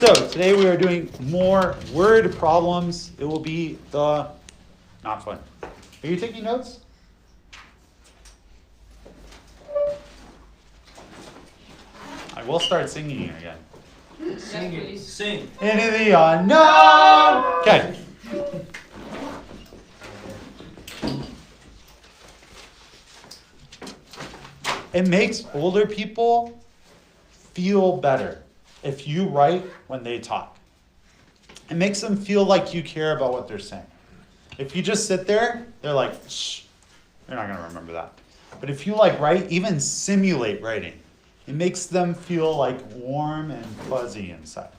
So today we are doing more word problems. It will be the not fun. Are you taking notes? I will start singing again. Sing. Sing. Into the unknown. Okay. It makes older people feel better if you write when they talk. It makes them feel like you care about what they're saying. If you just sit there, they're like, shh, they're not going to remember that. But if you write, even simulate writing, it makes them feel warm and fuzzy inside.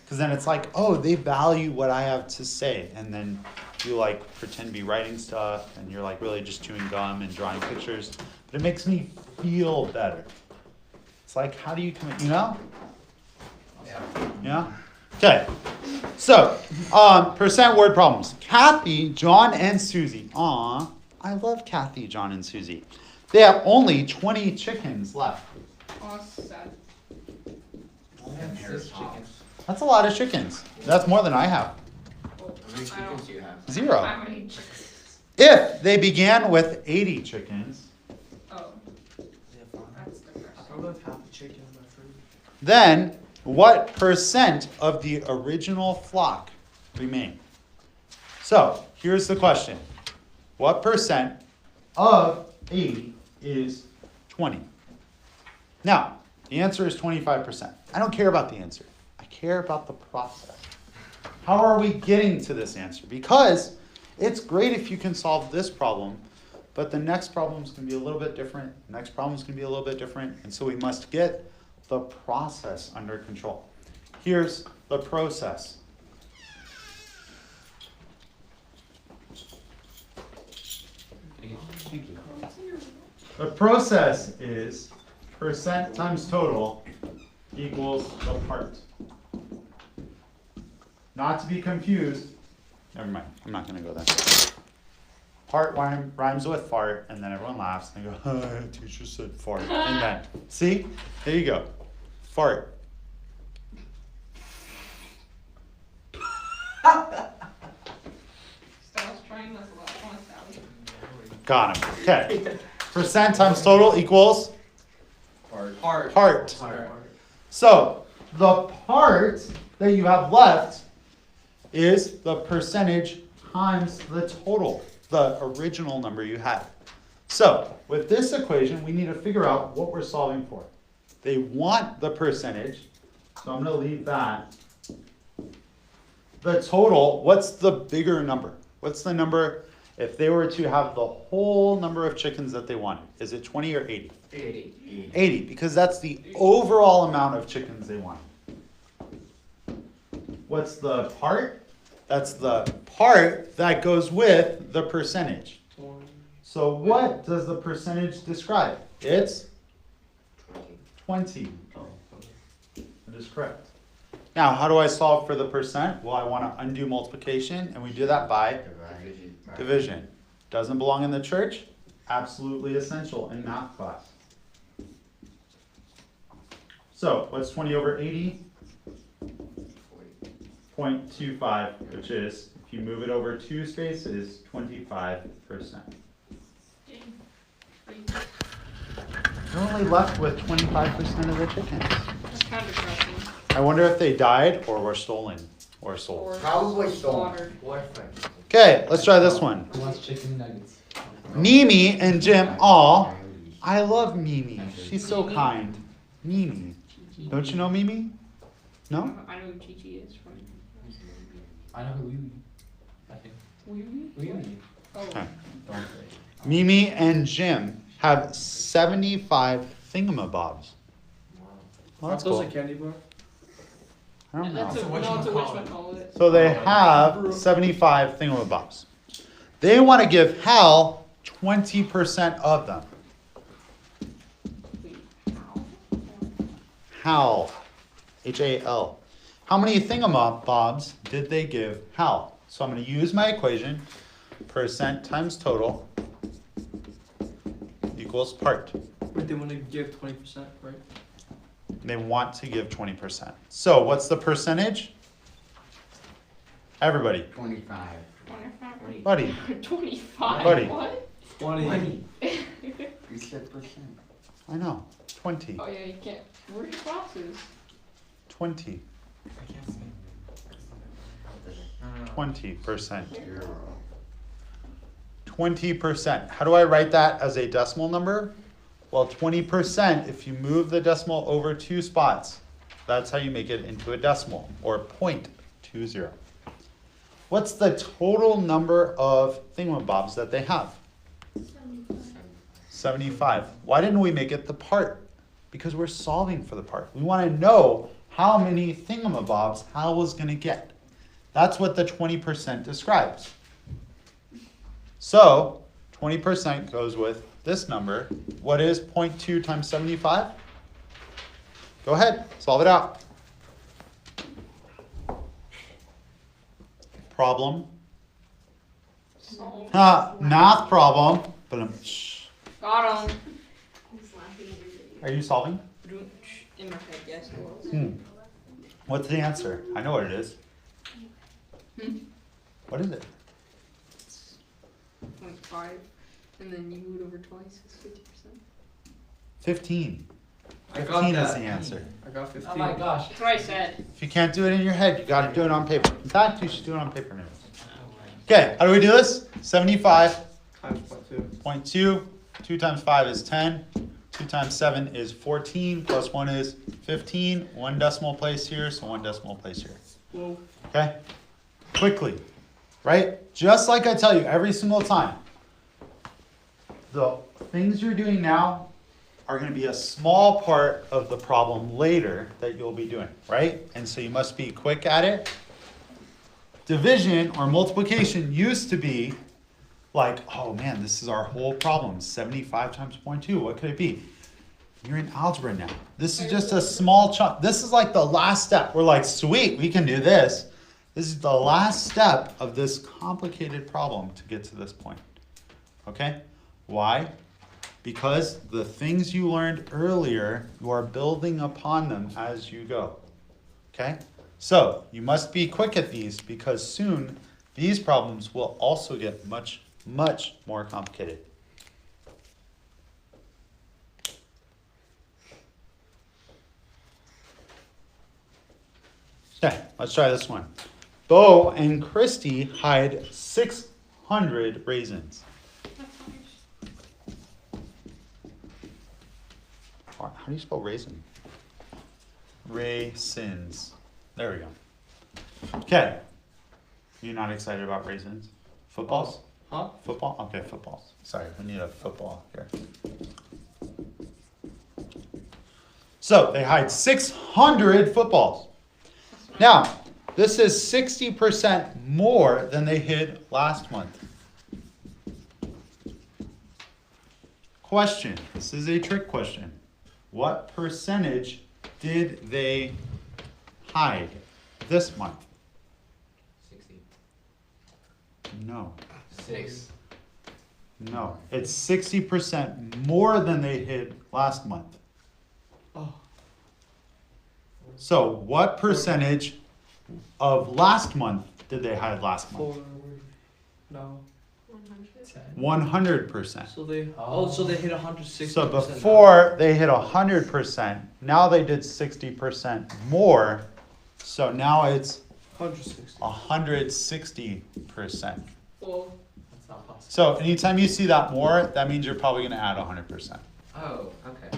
Because then it's oh, they value what I have to say. And then you pretend to be writing stuff and you're really just chewing gum and drawing pictures. But it makes me feel better. It's how do you come, Yeah? Okay. So, percent word problems. Kathy, John, and Susie. Aw, I love Kathy, John, and Susie. They have only 20 chickens left. Oh, sad. That's a lot of chickens. That's more than I have. How many chickens do you have? 0. How many chickens? If they began with 80 chickens, Oh. That's depressing. I love half a chicken in my food. then what percent of the original flock remain? So, here's the question. What percent of 80 is 20? Now, the answer is 25%. I don't care about the answer. I care about the process. How are we getting to this answer? Because it's great if you can solve this problem, but the next problem is going to be a little bit different. The next problem is going to be a little bit different. And so we must get the process under control. Here's the process. Thank you. The process is percent times total equals the part. Not to be confused. Never mind. I'm not going to go there. Part rhymes with fart, and then everyone laughs and they go, teacher said fart. And then, see? There you go. Fart. Stella's trying this a lot. Come on, Sally. Got him. Okay. Percent times total equals part. So, the part that you have left is the percentage times the total, the original number you had. So, with this equation, we need to figure out what we're solving for. They want the percentage, so I'm going to leave that. The total, what's the bigger number? What's the number if they were to have the whole number of chickens that they wanted? Is it 20 or 80? 80. 80, because that's the overall amount of chickens they wanted. What's the part? That's the part that goes with the percentage. So what does the percentage describe? It's 20. That is correct. Now, how do I solve for the percent? Well, I want to undo multiplication, and we do that by division. Doesn't belong in the church? Absolutely essential in math class. So, what's 20 over 80? 0.25, which is, if you move it over 2 spaces, 25%. You're only left with 25% of the chickens. That's kind of depressing. I wonder if they died or were stolen or sold. Or Probably stolen. slaughtered. Okay, let's try this one. Who wants chicken nuggets? Mimi and Jim. Aw, I love Mimi. She's so kind. Mimi. Don't you know Mimi? No? I know who Chi-Chi is from. I know who you. I think. Wee-wee? Oh. Okay. Don't say. Mimi and Jim have 75 thingamabobs. Well, that's cool. a candy bar? I don't know. That's a whatchamacallit. So they have 75 thingamabobs. They want to give Hal 20% of them. Hal. H-A-L. How many thingamabobs did they give Hal? So I'm going to use my equation. Percent times total equals part. But they want to give 20%, right? They want to give 20%. So what's the percentage? Everybody. 25. 25. Buddy. 25. Buddy. What? 20. You said percent. I know. 20. Oh yeah, you can't. Where's your glasses? 20. I can't see. 20%. 20%. How do I write that as a decimal number? Well, 20%, if you move the decimal over 2 spots, that's how you make it into a decimal, or 0.20. What's the total number of thingamabobs that they have? 75. Why didn't we make it the part? Because we're solving for the part. We want to know how many thingamabobs Hal was going to get. That's what the 20% describes. So 20% goes with this number. What is 0.2 times 75? Go ahead, solve it out. Problem. Solve. Math problem. Got him. Are you solving? In my head, yes. What's the answer? I know what it is. What is it? 0.5, and then you move it over twice, it's 50%. 15. I got 15 is that. the answer. I got 15. Oh my gosh. That's what I said. If you can't do it in your head, you got to do it on paper. In fact, you should do it on paper now. Okay, how do we do this? 75. Times 0.2. 0.2, 2 times 5 is 10, 2 times 7 is 14, plus 1 is 15, 1 decimal place here, so 1 decimal place here. Whoa. Okay? Quickly, right? Just like I tell you every single time, the things you're doing now are going to be a small part of the problem later that you'll be doing, right? And so you must be quick at it. Division or multiplication used to be like, oh man, this is our whole problem. 75 times 0.2, what could it be? You're in algebra now. This is just a small chunk. This is like the last step. We're like, sweet, we can do this. This is the last step of this complicated problem to get to this point. Okay? Why? Because the things you learned earlier, you are building upon them as you go. Okay? So, you must be quick at these because soon these problems will also get much, much more complicated. Okay, let's try this one. Bo and Christy hide 600 raisins. How do you spell raisin? Raisins. There we go. Okay. You're not excited about raisins? Footballs? Huh? Football? Okay, footballs. Sorry, we need a football here. So they hide 600 footballs. Now, this is 60% more than they hid last month. Question. This is a trick question. What percentage did they hide this month? 60. No. 6. No. It's 60% more than they hid last month. Oh. So what percentage of last month did they hide last month? 4. No. 100%. So they. Oh, so they hit 160%. So before they hit 100%, now they did 60% more. So now it's 160. 160%. Whoa. That's not possible. So anytime you see that more, that means you're probably going to add 100%. Oh, okay.